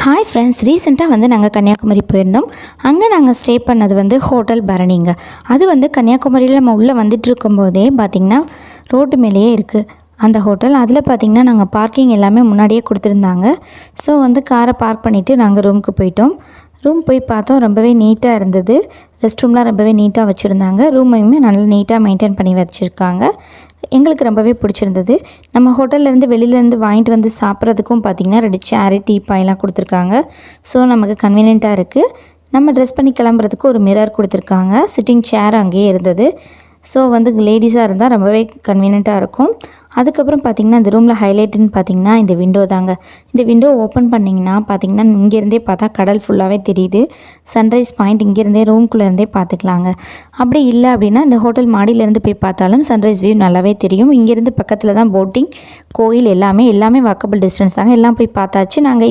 Hi friends, ரீசெண்டாக நாங்கள் கன்னியாகுமரி போயிருந்தோம். அங்கே நாங்கள் ஸ்டே பண்ணது ஹோட்டல் பரணிங்க. அது கன்னியாகுமரியில் நம்ம உள்ளே வந்துட்டு இருக்கும்போதே பார்த்திங்கன்னா ரோட்டு மேலேயே இருக்குது அந்த ஹோட்டல். அதில் பார்த்திங்கன்னா நாங்கள் பார்க்கிங் எல்லாமே முன்னாடியே கொடுத்துருந்தாங்க. ஸோ காரை பார்க் பண்ணிவிட்டு நாங்கள் ரூமுக்கு போயிட்டோம். ரூம் போய் பார்த்தோம், ரொம்பவே நீட்டாக இருந்தது. ரெஸ்ட் ரூம்லாம் ரொம்பவே நீட்டாக வச்சுருந்தாங்க. ரூமையுமே நல்லா நீட்டாக மெயின்டைன் பண்ணி வச்சுருக்காங்க. எங்களுக்கு ரொம்பவே பிடிச்சிருந்தது. நம்ம ஹோட்டல்லேருந்து வெளியிலேருந்து வாங்கிட்டு சாப்பிட்றதுக்கும் பார்த்திங்கன்னா 2 சேரு டீப்பாயெல்லாம் கொடுத்துருக்காங்க. ஸோ நமக்கு கன்வீனியண்ட்டாக இருக்குது. நம்ம ட்ரெஸ் பண்ணி கிளம்புறதுக்கு ஒரு மிரர் கொடுத்துருக்காங்க. சிட்டிங் சேர் அங்கேயே இருந்தது. ஸோ லேடிஸாக இருந்தால் ரொம்பவே கன்வீனியண்ட்டாக இருக்கும். அதுக்கப்புறம் பார்த்திங்கன்னா இந்த ரூமில் ஹைலைட்டுன்னு பார்த்திங்கன்னா இந்த விண்டோ தாங்க. இந்த விண்டோ ஓப்பன் பண்ணிங்கன்னா பார்த்திங்கன்னா இங்கேருந்தே பார்த்தா கடல் ஃபுல்லாகவே தெரியுது. சன்ரைஸ் பாயிண்ட் இங்கேருந்தே ரூம்குள்ளேருந்தே பார்த்துக்கலாங்க. அப்படி இல்லை அப்படின்னா இந்த ஹோட்டல் மாடியிலேருந்து போய் பார்த்தாலும் சன்ரைஸ் வியூ நல்லாவே தெரியும். இங்கேருந்து பக்கத்தில் தான் போட்டிங், கோயில் எல்லாமே வாக்கபிள் டிஸ்டன்ஸ் தாங்க. எல்லாம் போய் பார்த்தாச்சு. நாங்கள்